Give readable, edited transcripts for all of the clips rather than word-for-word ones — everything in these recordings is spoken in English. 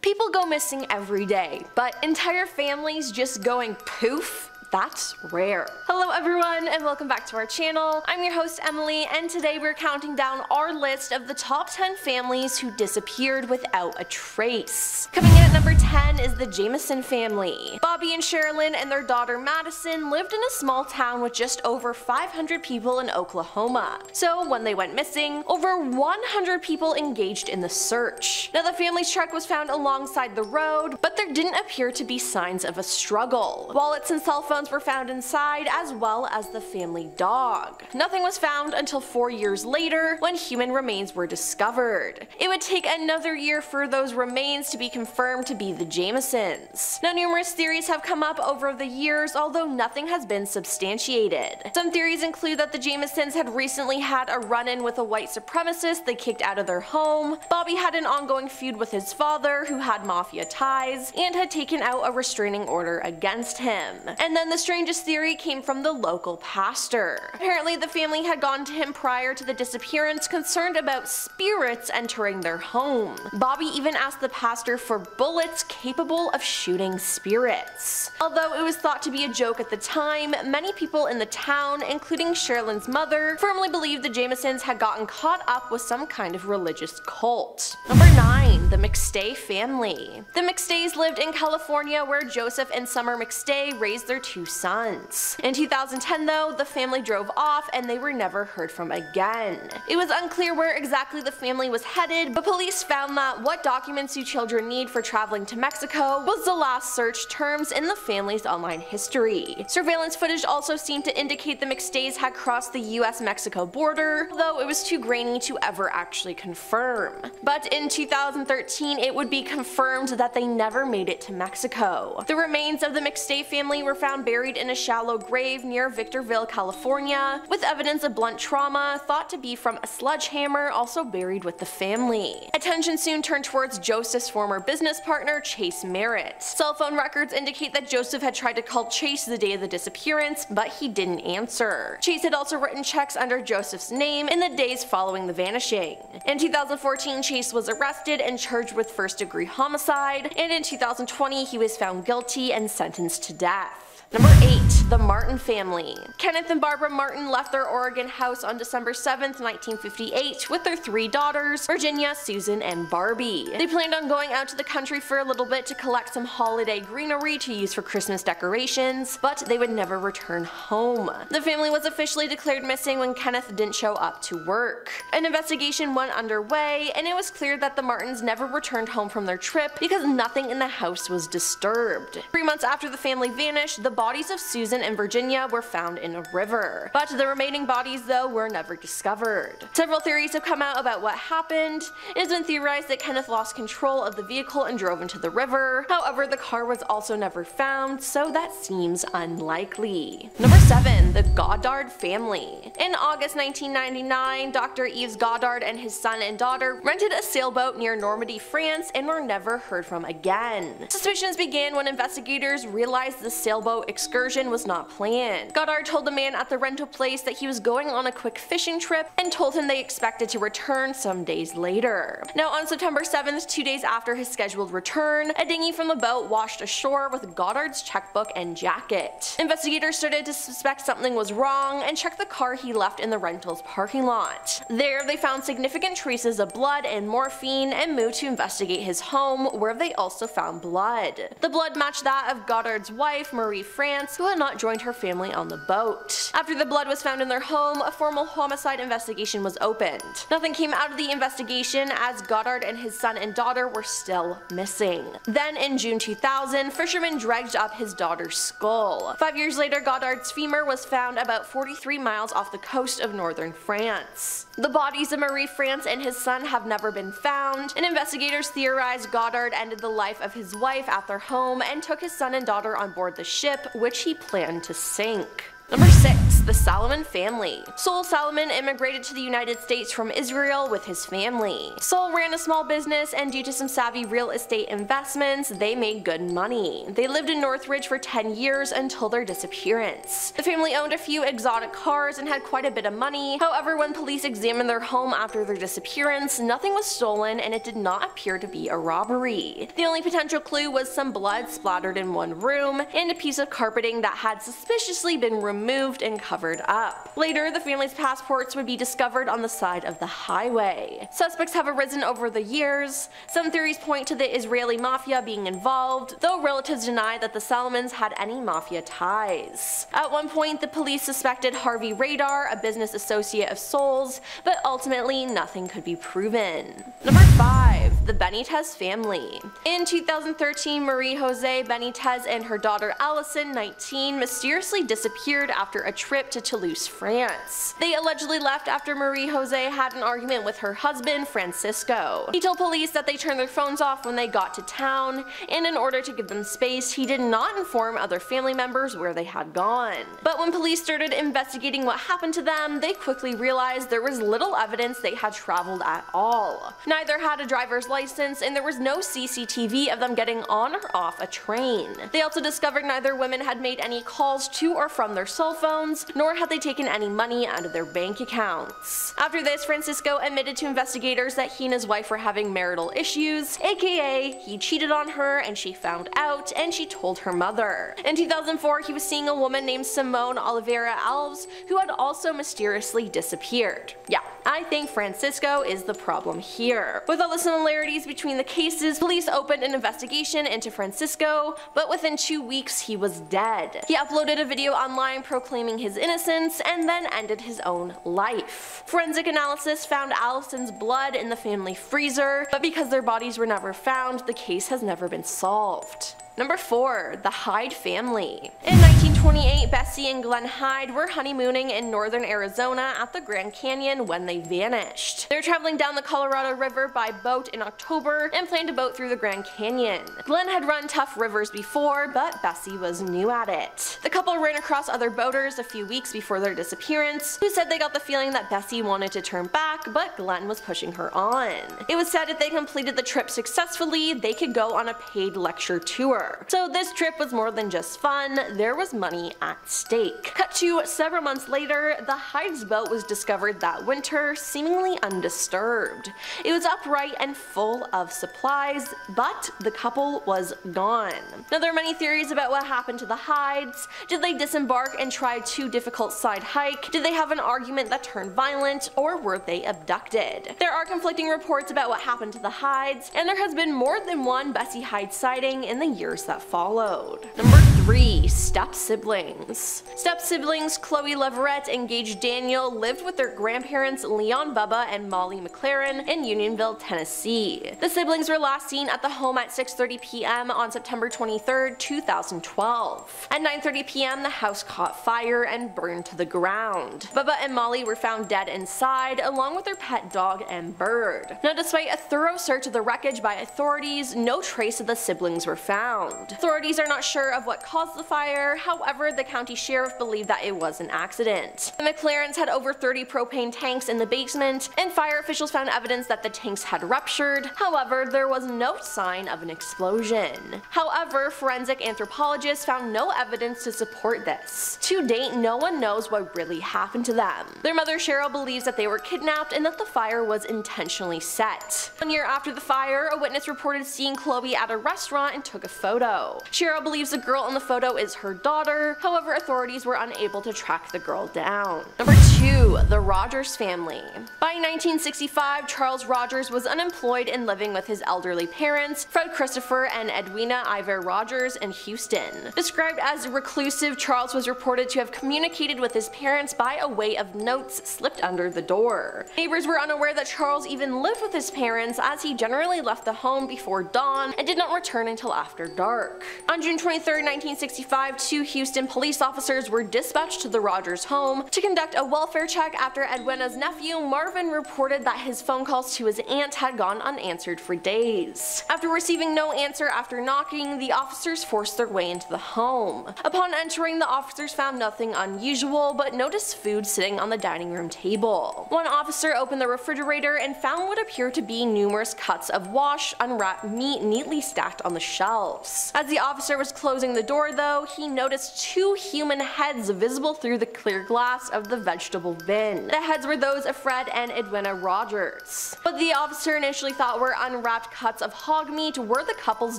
People go missing every day, but entire families just going poof? That's rare. Hello everyone and welcome back to our channel. I'm your host Emily and today we're counting down our list of the top 10 families who disappeared without a trace. Coming in at number 10 is the Jamison family. Bobby and Sherilyn and their daughter Madison lived in a small town with just over 500 people in Oklahoma. So when they went missing, over 100 people engaged in the search. Now the family's truck was found alongside the road, but there didn't appear to be signs of a struggle. Wallets and cell phones were found inside, as well as the family dog. Nothing was found until 4 years later when human remains were discovered. It would take another year for those remains to be confirmed to be the Jamisons. Now numerous theories have come up over the years, although nothing has been substantiated. Some theories include that the Jamisons had recently had a run-in with a white supremacist they kicked out of their home. Bobby had an ongoing feud with his father, who had mafia ties, and had taken out a restraining order against him. And then the strangest theory came from the local pastor. Apparently the family had gone to him prior to the disappearance, concerned about spirits entering their home. Bobby even asked the pastor for bullets capable of shooting spirits. Although it was thought to be a joke at the time, many people in the town, including Sherilyn's mother, firmly believed the Jamisons had gotten caught up with some kind of religious cult. Number 9. The McStay Family. The McStays lived in California, where Joseph and Summer McStay raised their two sons. In 2010 though, the family drove off and they were never heard from again. It was unclear where exactly the family was headed, but police found that "what documents do children need for traveling to Mexico" was the last searched terms in the family's online history. Surveillance footage also seemed to indicate the McStays had crossed the US-Mexico border, though it was too grainy to ever actually confirm. But in 2013 it would be confirmed that they never made it to Mexico. The remains of the McStay family were found buried in a shallow grave near Victorville, California, with evidence of blunt trauma thought to be from a sledgehammer also buried with the family. Attention soon turned towards Joseph's former business partner, Chase Merritt. Cell phone records indicate that Joseph had tried to call Chase the day of the disappearance, but he didn't answer. Chase had also written checks under Joseph's name in the days following the vanishing. In 2014, Chase was arrested and charged with first-degree homicide, and in 2020 he was found guilty and sentenced to death. Number 8. The Martin family. Kenneth and Barbara Martin left their Oregon house on December 7th, 1958 with their 3 daughters, Virginia, Susan, and Barbie. They planned on going out to the country for a little bit to collect some holiday greenery to use for Christmas decorations, but they would never return home. The family was officially declared missing when Kenneth didn't show up to work. An investigation went underway, and it was clear that the Martins never returned home from their trip because nothing in the house was disturbed. 3 months after the family vanished, the bodies of Susan and Virginia were found in a river. But the remaining bodies though were never discovered. Several theories have come out about what happened. It has been theorized that Kenneth lost control of the vehicle and drove into the river. However, the car was also never found, so that seems unlikely. Number 7. The Godard Family. In August 1999, Dr. Yves Godard and his son and daughter rented a sailboat near Normandy, France, and were never heard from again. Suspicions began when investigators realized the sailboat excursion was not planned. Godard told the man at the rental place that he was going on a quick fishing trip and told him they expected to return some days later. Now on September 7th, 2 days after his scheduled return, a dinghy from the boat washed ashore with Goddard's checkbook and jacket. Investigators started to suspect something was wrong and checked the car he left in the rental's parking lot. There they found significant traces of blood and morphine and moved to investigate his home, where they also found blood. The blood matched that of Goddard's wife, Marie France, who had not joined her family on the boat. After the blood was found in their home, a formal homicide investigation was opened. Nothing came out of the investigation, as Godard and his son and daughter were still missing. Then in June 2000, fishermen dredged up his daughter's skull. 5 years later, Goddard's femur was found about 43 miles off the coast of northern France. The bodies of Marie France and his son have never been found, and investigators theorize Godard ended the life of his wife at their home and took his son and daughter on board the ship, which he planned to sink. Number 6. The Salomon Family. Sol Salomon immigrated to the United States from Israel with his family. Sol ran a small business, and due to some savvy real estate investments, they made good money. They lived in Northridge for 10 years until their disappearance. The family owned a few exotic cars and had quite a bit of money. However, when police examined their home after their disappearance, nothing was stolen and it did not appear to be a robbery. The only potential clue was some blood splattered in one room and a piece of carpeting that had suspiciously been removed and covered up. Later, the family's passports would be discovered on the side of the highway. Suspects have arisen over the years. Some theories point to the Israeli mafia being involved, though relatives deny that the Salomons had any mafia ties. At one point, the police suspected Harvey Radar, a business associate of Sol's, but ultimately nothing could be proven. Number 5. The Benitez Family. In 2013, Marie Jose Benitez and her daughter Allison, 19, mysteriously disappeared after a trip to Toulouse, France. They allegedly left after Marie Jose had an argument with her husband, Francisco. He told police that they turned their phones off when they got to town, and in order to give them space, he did not inform other family members where they had gone. But when police started investigating what happened to them, they quickly realized there was little evidence they had traveled at all. Neither had a driver's license, and there was no CCTV of them getting on or off a train. They also discovered neither women had made any calls to or from their cell phones, nor had they taken any money out of their bank accounts. After this, Francisco admitted to investigators that he and his wife were having marital issues, aka he cheated on her and she found out and she told her mother. In 2004, he was seeing a woman named Simone Oliveira Alves, who had also mysteriously disappeared. Yeah, I think Francisco is the problem here. With all the similarities between the cases, police opened an investigation into Francisco, but within 2 weeks he was dead. He uploaded a video online proclaiming his innocence and then ended his own life. Forensic analysis found Allison's blood in the family freezer, but because their bodies were never found, the case has never been solved. Number 4. The Hyde Family. In 1928, Bessie and Glenn Hyde were honeymooning in northern Arizona at the Grand Canyon when they vanished. They were traveling down the Colorado River by boat in October and planned to boat through the Grand Canyon. Glenn had run tough rivers before, but Bessie was new at it. The couple ran across other boaters a few weeks before their disappearance, who said they got the feeling that Bessie wanted to turn back, but Glenn was pushing her on. It was said if they completed the trip successfully, they could go on a paid lecture tour. So this trip was more than just fun, there was money at stake. Cut to several months later, the Hyde's boat was discovered that winter, seemingly undisturbed. It was upright and full of supplies, but the couple was gone. Now there are many theories about what happened to the Hydes. Did they disembark and try a too difficult side hike? Did they have an argument that turned violent? Or were they abducted? There are conflicting reports about what happened to the Hydes, and there has been more than one Bessie Hyde sighting in the years that followed. Number 3. Step-siblings. Step-siblings Chloe Leverett and Gage Daniel lived with their grandparents Leon Bubba and Molly McLaren in Unionville, Tennessee. The siblings were last seen at the home at 6:30 p.m. on September 23, 2012. At 9:30 p.m. the house caught fire and burned to the ground. Bubba and Molly were found dead inside, along with their pet dog and bird. Now despite a thorough search of the wreckage by authorities, no trace of the siblings were found. Authorities are not sure of what caused the fire, however the county sheriff believed that it was an accident. The McLarens had over 30 propane tanks in the basement, and fire officials found evidence that the tanks had ruptured, however there was no sign of an explosion. However, forensic anthropologists found no evidence to support this. To date, no one knows what really happened to them. Their mother Cheryl believes that they were kidnapped and that the fire was intentionally set. 1 year after the fire, a witness reported seeing Chloe at a restaurant and took a photo. Cheryl believes the girl in the photo is her daughter, however authorities were unable to track the girl down. Number 2. The Rogers Family. By 1965, Charles Rogers was unemployed and living with his elderly parents, Fred Christopher and Edwina Ivor Rogers, in Houston. Described as reclusive, Charles was reported to have communicated with his parents by a way of notes slipped under the door. Neighbors were unaware that Charles even lived with his parents, as he generally left the home before dawn and did not return until after dark. On June 23, 1965, 2 Houston police officers were dispatched to the Rogers home to conduct a welfare check after Edwina's nephew Marvin reported that his phone calls to his aunt had gone unanswered for days. After receiving no answer after knocking, the officers forced their way into the home. Upon entering, the officers found nothing unusual but noticed food sitting on the dining room table. One officer opened the refrigerator and found what appeared to be numerous cuts of washed, unwrapped meat neatly stacked on the shelves. As the officer was closing the door though, he noticed 2 human heads visible through the clear glass of the vegetable bin. The heads were those of Fred and Edwina Rogers. What the officer initially thought were unwrapped cuts of hog meat were the couple's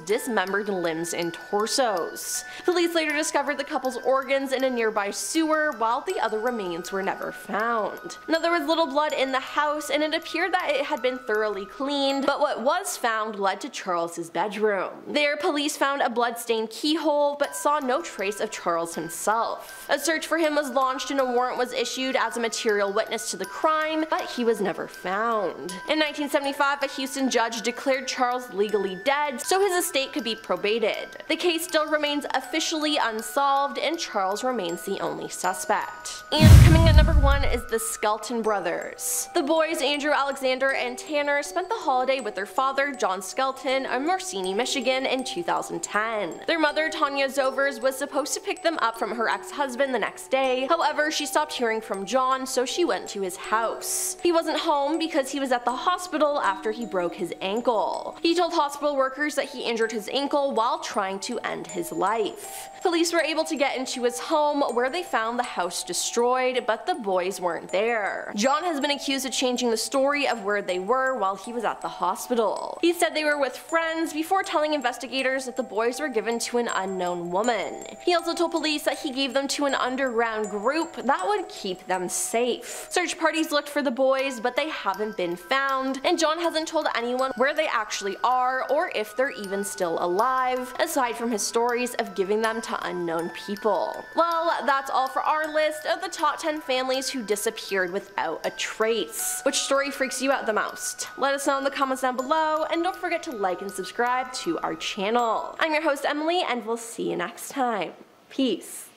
dismembered limbs and torsos. Police later discovered the couple's organs in a nearby sewer, while the other remains were never found. Now, there was little blood in the house and it appeared that it had been thoroughly cleaned, but what was found led to Charles's bedroom. There, police found a blood-stained keyhole but saw no trace of Charles himself. A search for him was launched and a warrant was issued as a material witness to the crime, but he was never found. In 1975, a Houston judge declared Charles legally dead so his estate could be probated. The case still remains officially unsolved and Charles remains the only suspect. And coming at number 1 is the Skelton Brothers. The boys, Andrew, Alexander, and Tanner, spent the holiday with their father, John Skelton, in Marcini, Michigan in 2010. Their mother, Tanya Zovers, was supposed to pick them up from her ex-husband the next day. However, she stopped hearing from John, so she went to his house. He wasn't home because he was at the hospital after he broke his ankle. He told hospital workers that he injured his ankle while trying to end his life. Police were able to get into his home where they found the house destroyed, but the boys weren't there. John has been accused of changing the story of where they were while he was at the hospital. He said they were with friends before telling investigators that the boys were given to an unknown woman. He also told police that he gave them to an underground group that would keep them safe. Search parties looked for the boys, but they haven't been found, and John hasn't told anyone where they actually are or if they're even still alive, aside from his stories of giving them to unknown people. Well, that's all for our list of the top 10 families who disappeared without a trace. Which story freaks you out the most? Let us know in the comments down below, and don't forget to like and subscribe to our channel. I'm your host Emily, and we'll see you next time. Peace.